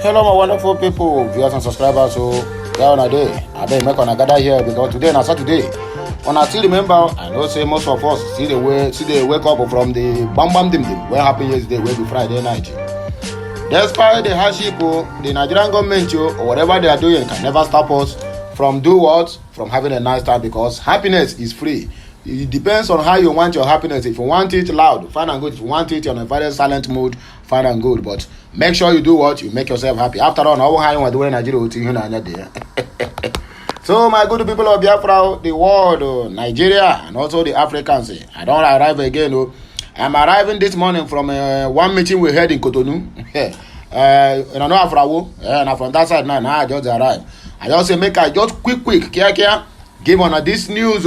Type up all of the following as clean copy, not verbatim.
Hello, my wonderful people, viewers and subscribers. So, on a day, I beg make on gather here because today is Saturday. When I still remember, I know say most of us see the wake up from the bam dim dim. What happened yesterday, will be Friday night. Despite the hardship, the Nigerian government or whatever they are doing can never stop us from do what? From having a nice time, because happiness is free. It depends on how you want your happiness. If you want it loud, fine and good. If you want it on a very silent mode, fine and good. But make sure you do what? You make yourself happy. After all, how you want to do in Nigeria. So, my good people of Biafra, the world, Nigeria, and also the Africans, I don't arrive again. I'm arriving this morning from one meeting we had in Cotonou. And I know Afrawo, and from that side now, I just arrived. I just say, make I just quick, care, give on this news,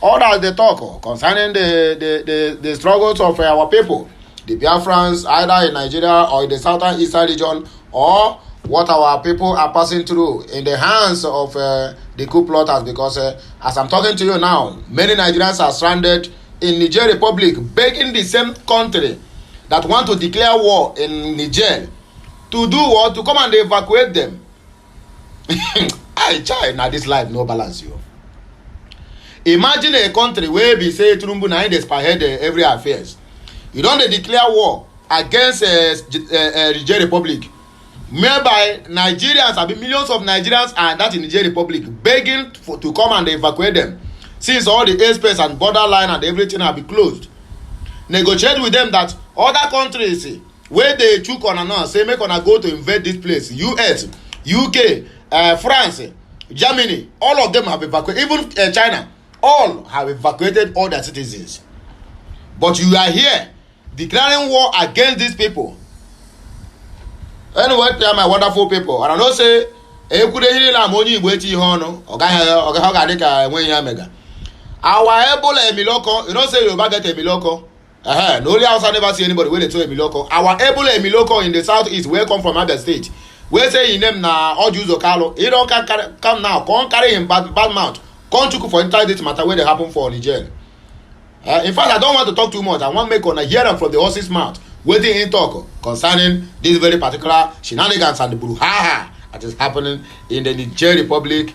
all that they talk concerning the struggles of our people, the Biafrans, either in Nigeria or in the southern eastern region, or what our people are passing through in the hands of the coup plotters. Because as I'm talking to you now, many Nigerians are stranded in Niger Republic, begging the same country that want to declare war in Niger to do what? To come and evacuate them. Now this life no balance you. Imagine a country where we say Tulumbu na dey spearhead every affairs. You don't declare war against Niger Republic. Whereby Nigerians, I mean millions of Nigerians are that in Niger Republic begging to come and evacuate them. Since all the airspace and borderline and everything have been closed. Negotiate with them that other countries where they chook on and say make on go to invade this place. US, UK, France, Germany, all of them have evacuated. Even China, all have evacuated all their citizens. But you are here declaring war against these people. Anyway, they are my wonderful people. And I don't say, our Ebola Emiloko, you don't say you get Emiloko. No only outside never see anybody where they told Emiloko. Our Ebola Emiloko in the southeast, where come from other state. We say in them na ORJI UZOR. He don't come now. Come carry him bad mouth. Come to for entire this matter where they happen for Niger. In fact, I don't want to talk too much. I want to make on a hearing from the horse's mouth, waiting in talk concerning this very particular shenanigans and the brouhaha that is happening in the Niger Republic,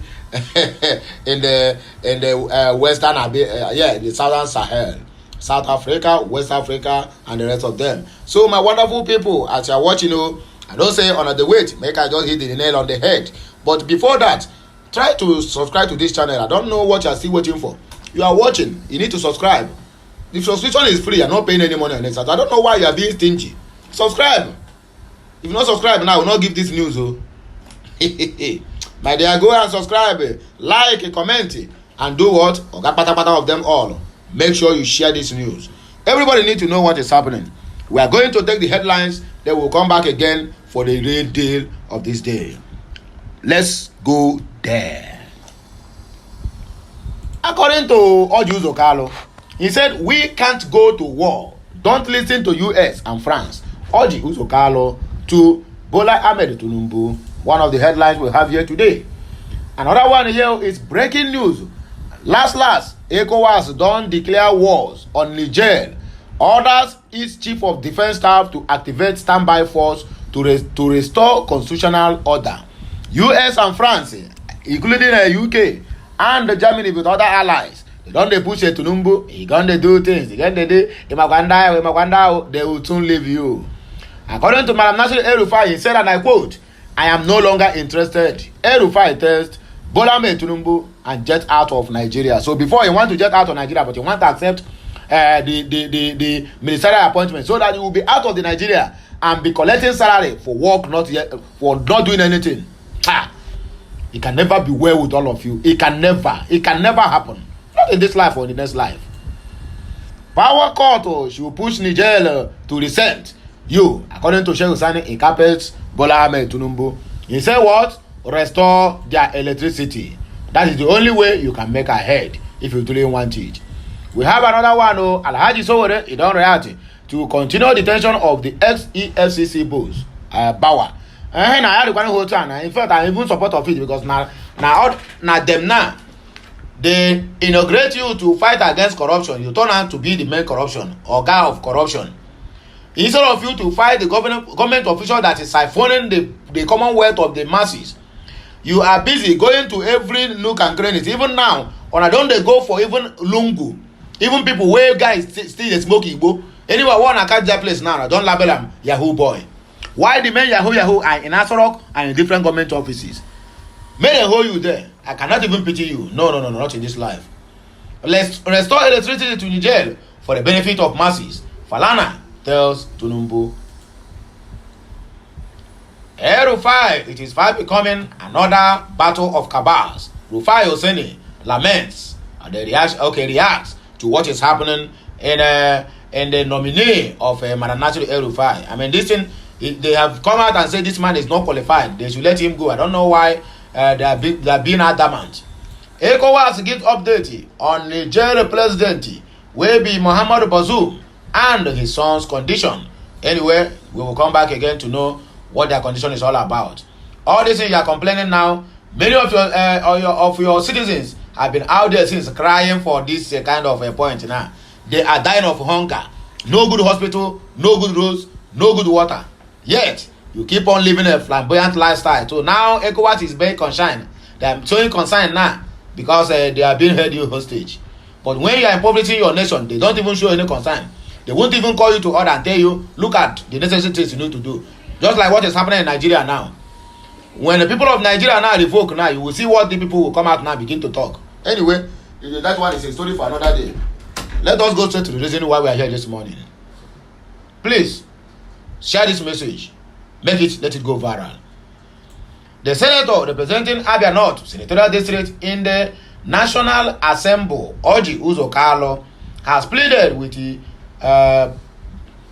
in the Western, the Southern Sahel, South Africa, West Africa, and the rest of them. So, my wonderful people, as you are watching, I don't say on the wait, make I just hit the nail on the head. But before that, try to subscribe to this channel. I don't know what you are still waiting for. You are watching, you need to subscribe. The subscription is free. I'm not paying any money on it. I don't know why you are being stingy. Subscribe. If you not subscribe now, I will not give this news. My dear, go and subscribe, like, comment, and do what? Of them all. Make sure you share this news. Everybody need to know what is happening. We are going to take the headlines. Then we'll come back again for the real deal of this day. Let's go there. According to ORJI UZOR, he said, we can't go to war. Don't listen to US and France. ORJI UZOR to Bola Ahmed Tinubu. One of the headlines we have here today. Another one here is breaking news. Last, ECOWAS don't declare wars on Niger. Orders its chief of defense staff to activate standby force to restore constitutional order. US and France, including the UK and Germany with other allies, they don't push it to Tinubu. He gonna do things. They will soon leave you. According to Madam Nasir El-Rufai, he said, and I quote, I am no longer interested. El-Rufai tells Bola Ahmed Tinubu and jet out of Nigeria. So before he want to jet out of Nigeria, but he want to accept the ministerial appointment so that he will be out of the Nigeria and be collecting salary for work for not doing anything. It can never be well with all of you. It can never happen. Not in this life or in the next life. Power court, she will push Niger to resent you. According to Sheikh Hussaini, he captures Bola Ahmed Tinubu. He said what? Restore their electricity. That is the only way you can make ahead if you truly want it. We have another one, Alhaji Sowore, he don't react to continue detention of the ex-EFCC boss, Bauer. And I had one whole time. In fact, I even support of it because now them now they inaugurate you to fight against corruption. You turn out to be the main corruption or guy of corruption. Instead of you to fight the government official that is siphoning the commonwealth of the masses. You are busy going to every nook and cranny. Even now, when I don't they go for even lungu, even people where guys still dey smoke igbo. Anyone wanna catch that place now? Don't label them Yahoo boy. Why the men Yahoo are in Asorok and in different government offices? May they hold you there. I cannot even pity you. No, not in this life. Let's restore electricity to Niger for the benefit of masses. Falana tells Tinubu. Rufai, it is fast becoming another battle of cabals. Rufai Oseni laments and reacts to what is happening in the nominee of Maranatri Rufai. I mean, this thing, they have come out and said this man is not qualified. They should let him go. I don't know why they are being adamant. ECOWAS gives update on Niger president will be Muhammad Bazoum and his son's condition. Anyway, we will come back again to know what their condition is all about. All this thing you are complaining now, many of your citizens have been out there since crying for this kind of point now. They are dying of hunger. No good hospital, no good roads, no good water. Yet, you keep on living a flamboyant lifestyle. So now ECOWAS is very concerned. They are showing concern now because they are being held you hostage. But when you are impoverishing your nation, they don't even show any concern. They won't even call you to order and tell you, look at the necessary things you need to do. Just like what is happening in Nigeria now. When the people of Nigeria now revoke now, you will see what the people will come out now begin to talk. Anyway, that one is a story for another day. Let us go straight to the reason why we are here this morning. Please, share this message. Let it go viral. The senator representing Abia North Senatorial District in the National Assembly, ORJI UZOR, has pleaded with the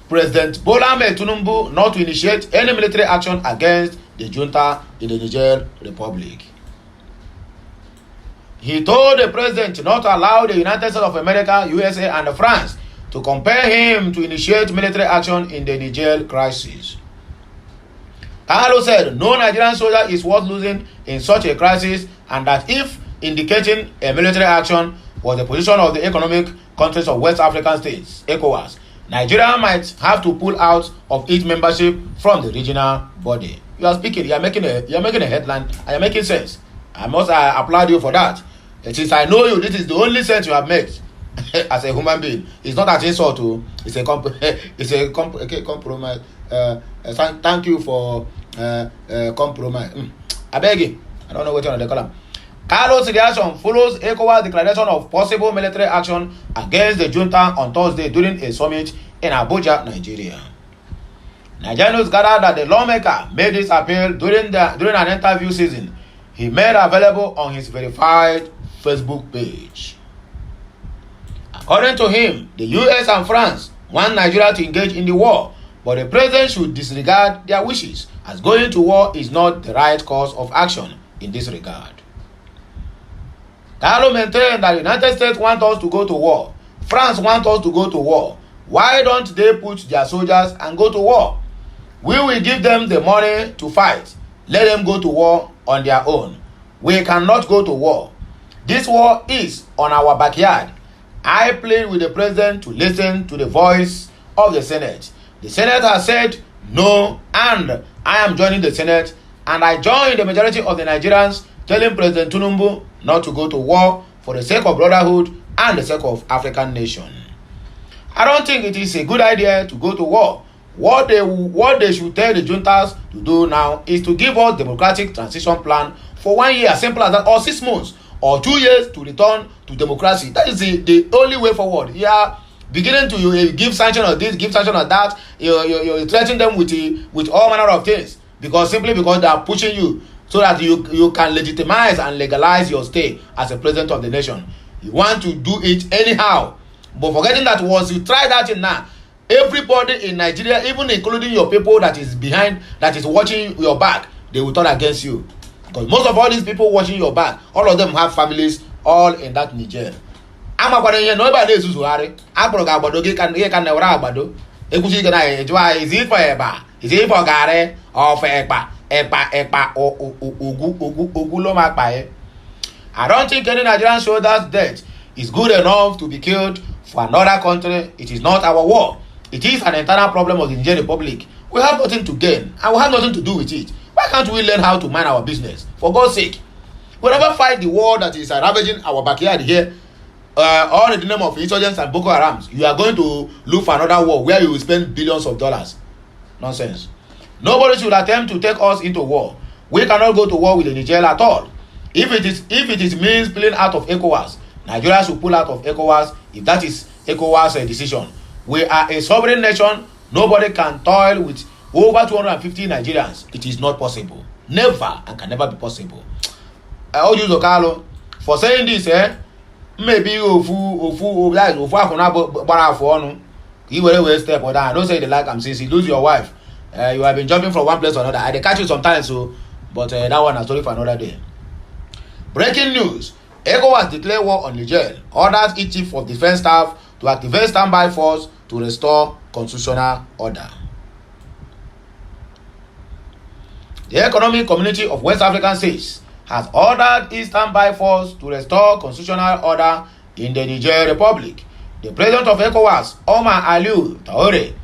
President Bola Ahmed Tinubu not to initiate any military action against the junta in the Niger Republic. He told the president not to allow the United States of America, USA, and France to compel him to initiate military action in the Niger crisis. Carlo said no Nigerian soldier is worth losing in such a crisis, and that if indicating a military action was the position of the economic countries of West African states, ECOWAS, Nigeria might have to pull out of its membership from the regional body. You are speaking, you are making a headline, and you're making sense. I must applaud you for that. Since I know you, this is the only sense you have made as a human being. It's not an insult to. It's a compromise. Thank you for compromise. I beg you. I don't know what you want to call them. Carlos' reaction follows ECOWAS' declaration of possible military action against the junta on Thursday during a summit in Abuja, Nigeria. Nigerians gathered that the lawmaker made this appeal during an interview season he made available on his verified Facebook page. According to him, the US and France want Nigeria to engage in the war, but the president should disregard their wishes, as going to war is not the right course of action in this regard. Carlo maintained that the United States want us to go to war. France want us to go to war. Why don't they put their soldiers and go to war? We will give them the money to fight. Let them go to war on their own. We cannot go to war. This war is on our backyard. I plead with the president to listen to the voice of the Senate. The Senate has said no, and I am joining the Senate, and I join the majority of the Nigerians telling President Tinubu not to go to war for the sake of brotherhood and the sake of African nation. I don't think it is a good idea to go to war. What they should tell the juntas to do now is to give us democratic transition plan for 1 year, simple as that, or 6 months, or 2 years to return to democracy. That is the only way forward. Yeah, beginning to give sanction of this, give sanction of that. You threaten them with all manner of things simply because they are pushing you so that you can legitimize and legalize your stay as a president of the nation. You want to do it anyhow, but forgetting that once you try that in now, everybody in Nigeria, even including your people that is behind, that is watching your back, they will turn against you. Because most of all these people watching your back, all of them have families all in that Niger. Nobody is UZOR. Is it for Eba? Is it for Gare or for Ekpa? I don't think any Nigerian soldier's death is good enough to be killed for another country. It is not our war. It is an internal problem of the Niger Republic. We have nothing to gain and we have nothing to do with it. Why can't we learn how to mind our business? For God's sake. We never fight the war that is ravaging our backyard here. All in the name of insurgents and Boko Harams. You are going to look for another war where you will spend billions of dollars. Nonsense. Nobody should attempt to take us into war. We cannot go to war with the Niger at all. If it is means pulling out of ECOWAS, Nigeria should pull out of ECOWAS if that is ECOWAS' decision. We are a sovereign nation. Nobody can toil with over 250 Nigerians. It is not possible. Never and can never be possible. I owe you Zokalo for saying this, maybe ofu akuna bara for onu. You will step or down. Don't say the like I'm saying, you lose your wife. You have been jumping from one place to another. I catch you sometimes, so but that one is story for another day. Breaking news. ECOWAS declare war on Niger. Orders its chief of defense staff to activate standby force to restore constitutional order. The Economic Community of West African States has ordered its standby force to restore constitutional order in the Niger Republic. The president of ECOWAS, Omar Aliou Traoré,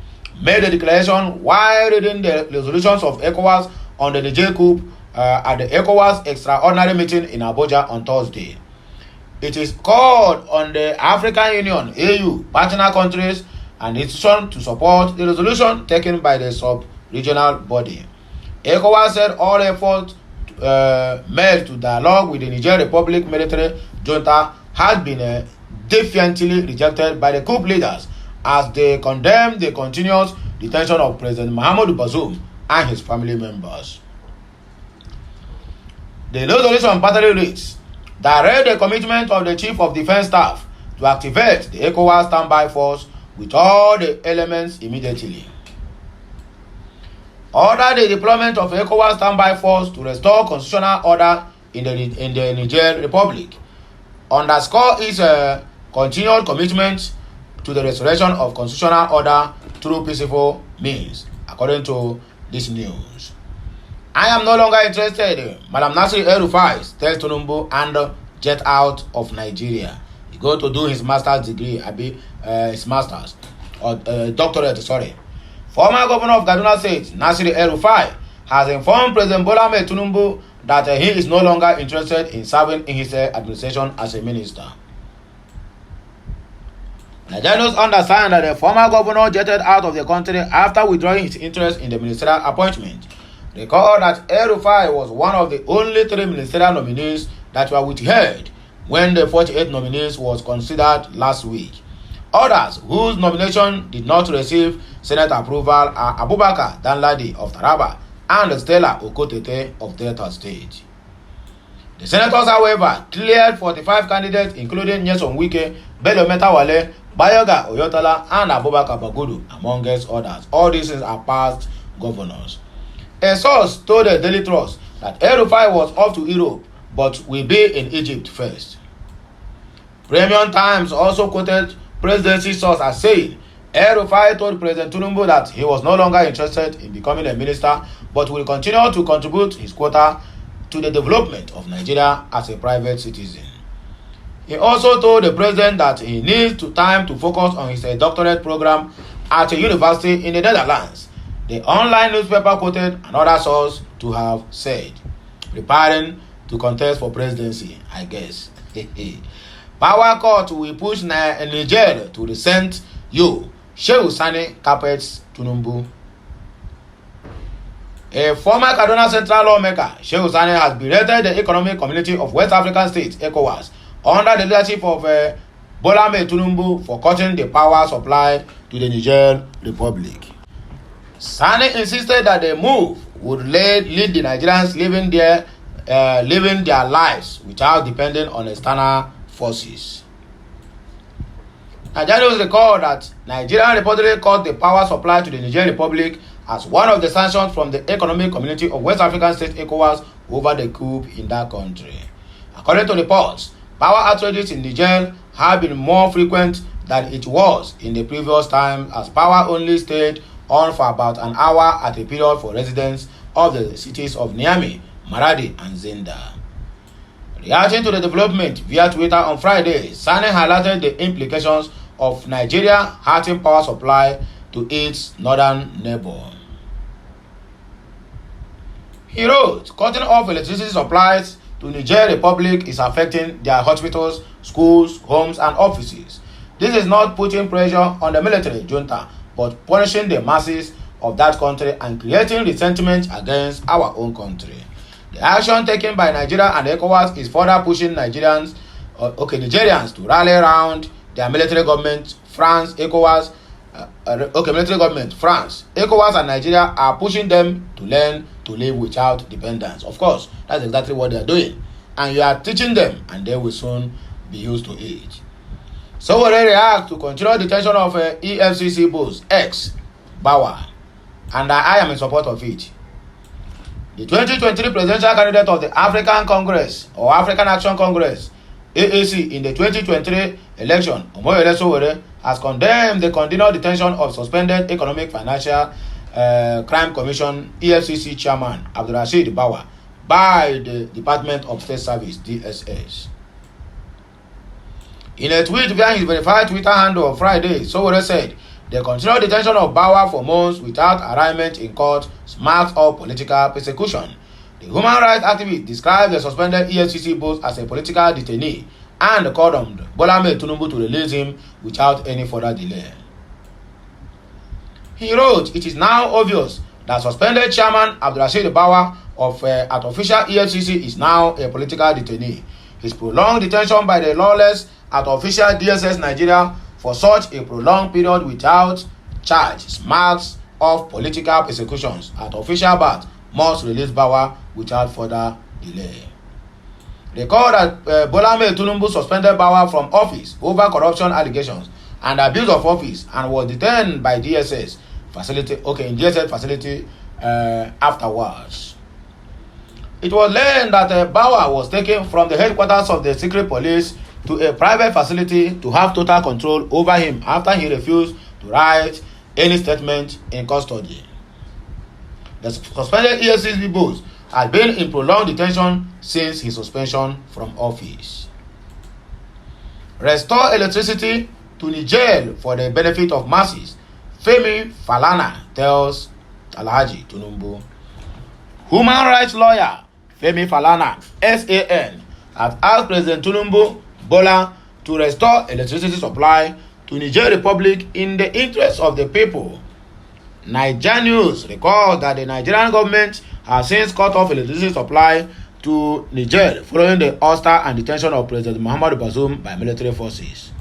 made the declaration while reading the resolutions of ECOWAS on the Niger coup at the ECOWAS extraordinary meeting in Abuja on Thursday. It is called on the African Union, AU, partner countries and institutions to support the resolution taken by the sub-regional body. ECOWAS said all efforts made to dialogue with the Niger Republic military junta has been defiantly rejected by the coup leaders as they condemn the continuous detention of President Mahamadou Bazoum and his family members. The resolution partly reads, direct the commitment of the Chief of Defense Staff to activate the ECOWAS standby force with all the elements immediately. Order the deployment of ECOWAS standby force to restore constitutional order in the Niger Republic. Underscore its continued commitment to the restoration of constitutional order through peaceful means, according to this news. I am no longer interested. Madam Nasir El-Rufai tells Tinubu and jet out of Nigeria. He going to do his master's degree, his master's or doctorate. Sorry. Former governor of Kaduna State, Nasir El-Rufai, has informed President Bola Ahmed Tinubu that he is no longer interested in serving in his administration as a minister. Nigerians understand that the former governor jetted out of the country after withdrawing his interest in the ministerial appointment. Recall that El-Rufai was one of the only 3 ministerial nominees that were withheld when the 48 nominees was considered last week. Others whose nomination did not receive Senate approval are Abubakar Danladi of Taraba and Stella Okotete of Delta State. The senators, however, cleared 45 candidates including Nyesom Wike, Bello Metawale, Bayoga Oyotala and Abubakar Bagudu, amongst others. All these are past governors. A source told the Daily Trust that El-Rufai was off to Europe but will be in Egypt first. Premium Times also quoted presidency source as saying El-Rufai told President Tinubu that he was no longer interested in becoming a minister but will continue to contribute his quota to the development of Nigeria as a private citizen. He also told the president that he needs time to focus on his doctorate program at a university in the Netherlands. The online newspaper quoted another source to have said, preparing to contest for presidency, I guess. Power cut will push Niger to resent you. Shehu Sani carpets Tinubu. A former Kaduna Central lawmaker, Shehu Sani, has berated the Economic Community of West African States, ECOWAS, under the leadership of Bola Ahmed Tinubu for cutting the power supply to the Niger Republic. Sani insisted that the move would lead the Nigerians living their lives without depending on external forces. Nigerians recall that Nigeria reportedly cut the power supply to the Niger Republic as one of the sanctions from the Economic Community of West African States, ECOWAS, over the coup in that country. According to reports, power outages in Niger have been more frequent than it was in the previous time, as power only stayed on for about an hour at a period for residents of the cities of Niamey, Maradi, and Zenda. Reacting to the development via Twitter on Friday, Sani highlighted the implications of Nigeria hurting power supply to its northern neighbor. He wrote, cutting off electricity supplies to Niger Republic is affecting their hospitals, schools, homes, and offices. This is not putting pressure on the military junta, but punishing the masses of that country and creating resentment against our own country. The action taken by Nigeria and ECOWAS is further pushing Nigerians to rally around their military government. ECOWAS and Nigeria are pushing them to learn to live without dependence. Of course, that's exactly what they are doing. And you are teaching them, and they will soon be used to it. So we react to continued detention of EFCC boss ex Bawa, and I am in support of it. The 2023 presidential candidate of the African Congress or African Action Congress AAC in the 2023 election, Omoyele Sowore, has condemned the continued detention of suspended Economic Financial Crime Commission EFCC chairman Abdulrasheed Bawa by the Department of State Service DSS. In a tweet via his verified Twitter handle on Friday, Sowore said the continued detention of Bawa for months without arraignment in court marks of political persecution. The human rights activist described the suspended EFCC boss as a political detainee and called on Bola Ahmed Tinubu to release him without any further delay. He wrote, it is now obvious that suspended chairman Abdulrasheed Bawa at official EFCC is now a political detainee. His prolonged detention by the lawless at official DSS Nigeria for such a prolonged period without charge marks of political persecutions at official bat must release Bawa without further delay. Recall that Bola Ahmed Tinubu suspended Bawa from office over corruption allegations and abuse of office and was detained by DSS facility afterwards. It was learned that Bawa was taken from the headquarters of the secret police to a private facility to have total control over him after he refused to write any statement in custody. The suspended EFCC boss had been in prolonged detention since his suspension from office. Restore electricity to Niger for the benefit of masses, Femi Falana tells Alhaji Tinubu. Human rights lawyer Femi Falana, SAN, has asked President Tinubu Bola to restore electricity supply to Niger Republic in the interest of the people. Niger News recalls that the Nigerian government has since cut off electricity supply to Niger following the ouster and detention of President Muhammadu Bazoum by military forces.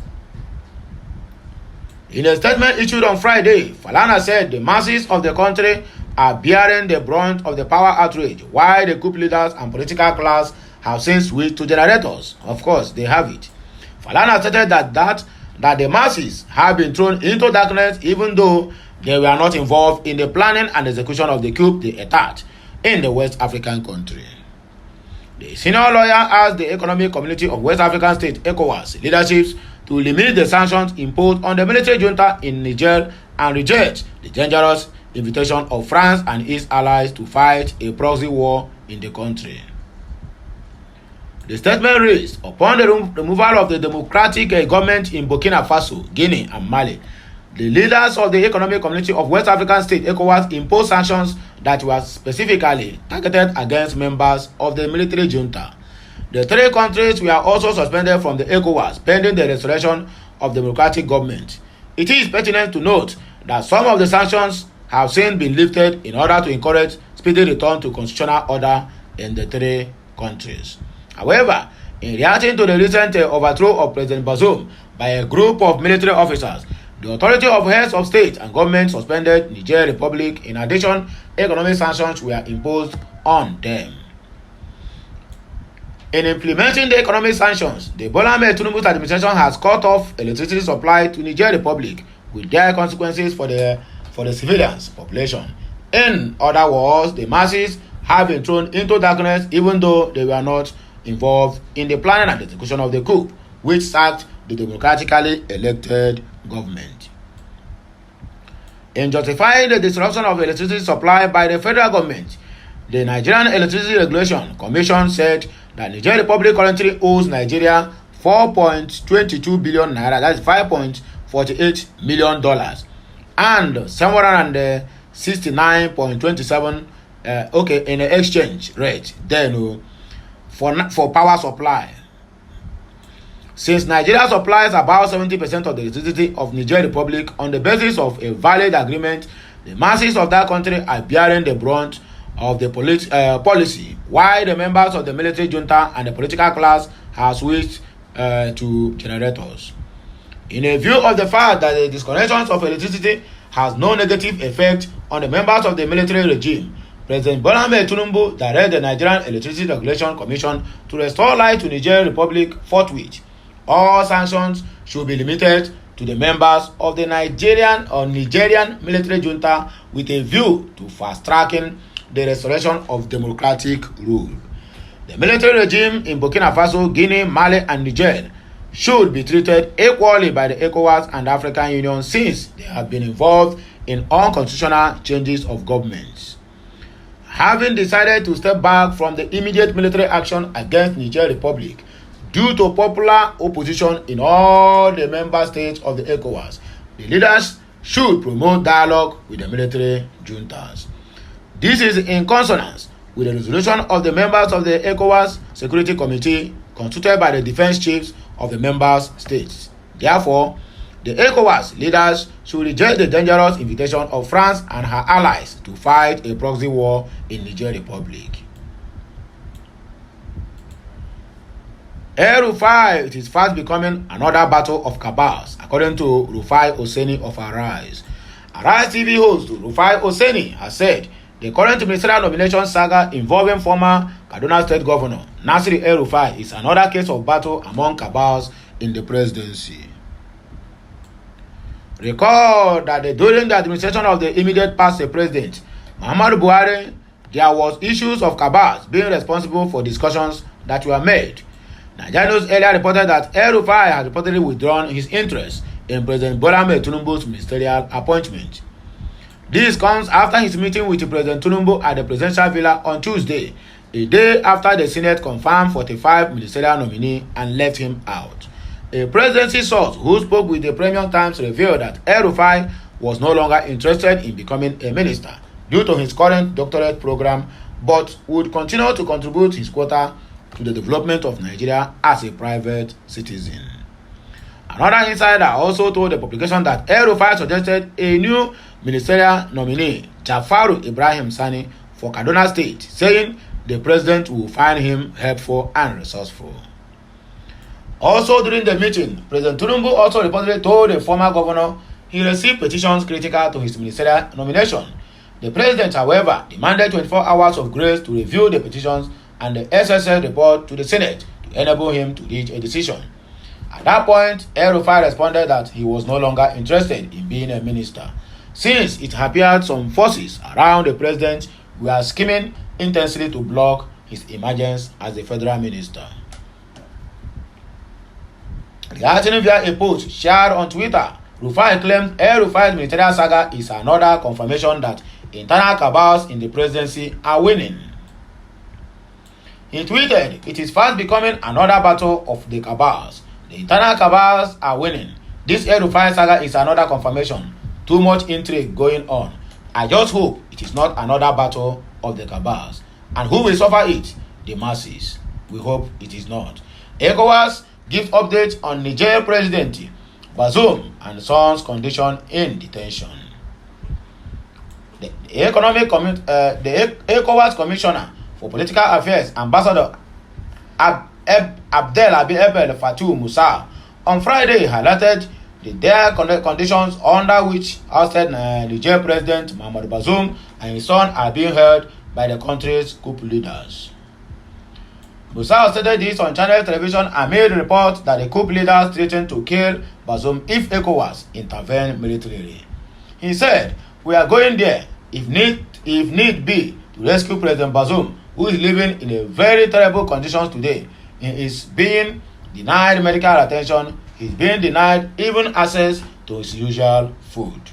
In a statement issued on Friday, Falana said the masses of the country are bearing the brunt of the power outrage, while the coup leaders and political class have since switched to generators. Of course, they have it. Falana stated that the masses have been thrown into darkness even though they were not involved in the planning and execution of the coup d'etat in the West African country. The senior lawyer asked the Economic Community of West African States ECOWAS leaderships to limit the sanctions imposed on the military junta in Niger and reject the dangerous invitation of France and its allies to fight a proxy war in the country. The statement raised upon the removal of the democratic government in Burkina Faso, Guinea, and Mali. The leaders of the Economic Community of West African States ECOWAS imposed sanctions that were specifically targeted against members of the military junta. The three countries were also suspended from the ECOWAS pending the restoration of democratic government. It is pertinent to note that some of the sanctions have since been lifted in order to encourage speedy return to constitutional order in the three countries. However, in reacting to the recent overthrow of President Bazoum by a group of military officers, the authority of heads of state and government suspended Niger Republic. In addition, economic sanctions were imposed on them. In implementing the economic sanctions, the Bola Ahmed Tinubu administration has cut off electricity supply to Niger Republic with dire consequences for the civilians population. In other words, the masses have been thrown into darkness even though they were not involved in the planning and execution of the coup, which sacked the democratically elected government. In justifying the disruption of electricity supply by the federal government, the Nigerian Electricity Regulation Commission said that Niger Republic currently owes Nigeria 4.22 billion naira, that is $5.48 million, and 769.27 in the exchange rate, then for power supply. Since Nigeria supplies about 70% of the electricity of Niger Republic on the basis of a valid agreement, the masses of that country are bearing the brunt of the policy, while the members of the military junta and the political class have switched to generators. In a view of the fact that the disconnections of electricity has no negative effect on the members of the military regime, President Bola Ahmed Tinubu directed the Nigerian Electricity Regulation Commission to restore light to Niger Republic forthwith. All sanctions should be limited to the members of the Nigerian military junta with a view to fast-tracking the restoration of democratic rule. The military regime in Burkina Faso, Guinea, Mali, and Niger should be treated equally by the ECOWAS and African Union since they have been involved in unconstitutional changes of governments. Having decided to step back from the immediate military action against Niger Republic due to popular opposition in all the member states of the ECOWAS, the leaders should promote dialogue with the military juntas. This is in consonance with the resolution of the members of the ECOWAS Security Committee constituted by the defense chiefs of the member states. Therefore, the ECOWAS leaders should reject the dangerous invitation of France and her allies to fight a proxy war in Niger Republic. El-Rufai, it is fast becoming another battle of cabals, according to Rufai Oseni of Arise. Arise TV host Rufai Oseni has said the current ministerial nomination saga involving former Kaduna State Governor Nasir El-Rufai is another case of battle among cabals in the presidency. Recall that during the administration of the immediate past president, Muhammadu Buhari, there was issues of cabals being responsible for discussions that were made. Nigeria News earlier reported that El-Rufai had reportedly withdrawn his interest in President Bola Ahmed Tinubu's ministerial appointment. This comes after his meeting with President Tinubu at the presidential villa on Tuesday, a day after the Senate confirmed 45 ministerial nominees and left him out. A presidency source who spoke with the Premium Times revealed that El-Rufai was no longer interested in becoming a minister due to his current doctorate program, but would continue to contribute his quota to the development of Nigeria as a private citizen. Another insider also told the publication that El-Rufai suggested a new ministerial nominee, Jafaru Ibrahim Sani, for Kaduna State, saying the president will find him helpful and resourceful. Also during the meeting, President Tinubu also reportedly told the former governor he received petitions critical to his ministerial nomination. The president, however, demanded 24 hours of grace to review the petitions and the SSS report to the Senate to enable him to reach a decision. At that point, El-Rufai responded that he was no longer interested in being a minister, since it appeared some forces around the president were scheming intensely to block his emergence as a federal minister. Reacting via a post shared on Twitter, Rufai claimed El-Rufai's ministerial saga is another confirmation that internal cabals in the presidency are winning. He tweeted, "It is fast becoming another battle of the cabals. The internal cabals are winning. This El-Rufai saga is another confirmation. Too much intrigue going on. I just hope it is not another battle of the cabals. And who will suffer it? The masses. We hope it is not." ECOWAS gives updates on Niger President Bazoum and son's condition in detention. The ECOWAS Commissioner for Political Affairs, Ambassador Abdel Fatou Musa, on Friday highlighted the dire conditions under which ousted Niger President Muhammadu Bazoum and his son are being held by the country's coup leaders. Musa stated this on Channel Television amid reports that the coup leaders threatened to kill Bazoum if ECOWAS intervened militarily. He said, "We are going there if need be to rescue President Bazoum, who is living in a very terrible conditions today. He is being denied medical attention. He is being denied even access to his usual food."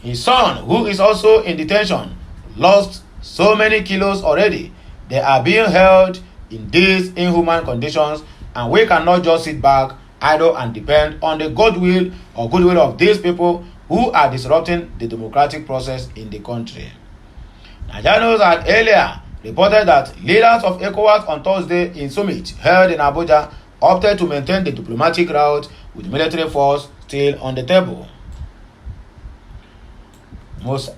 His son, who is also in detention, lost so many kilos already. They are being held in these inhuman conditions, and we cannot just sit back, idle, and depend on the goodwill of these people who are disrupting the democratic process in the country. Nigerians had earlier reported that leaders of ECOWAS on Thursday in summit held in Abuja opted to maintain the diplomatic route with military force still on the table. Musa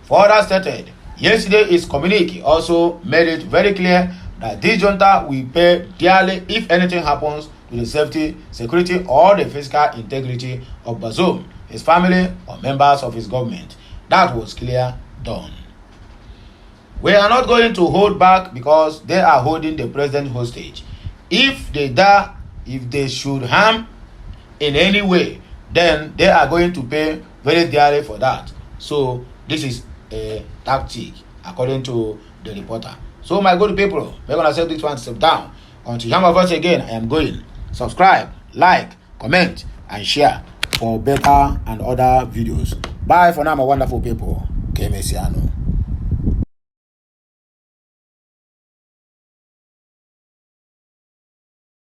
further stated yesterday his communique also made it very clear that this junta will pay dearly if anything happens to the safety, security, or the physical integrity of Bazoum, his family, or members of his government. That was clear done. We are not going to hold back because they are holding the president hostage. If they should harm in any way, then they are going to pay very dearly for that. So this is a tactic, according to the reporter. So my good people, we're gonna set this one step down. Until some of us again, I am going. Subscribe, like, comment, and share for better and other videos. Bye for now, my wonderful people. Kemesiano.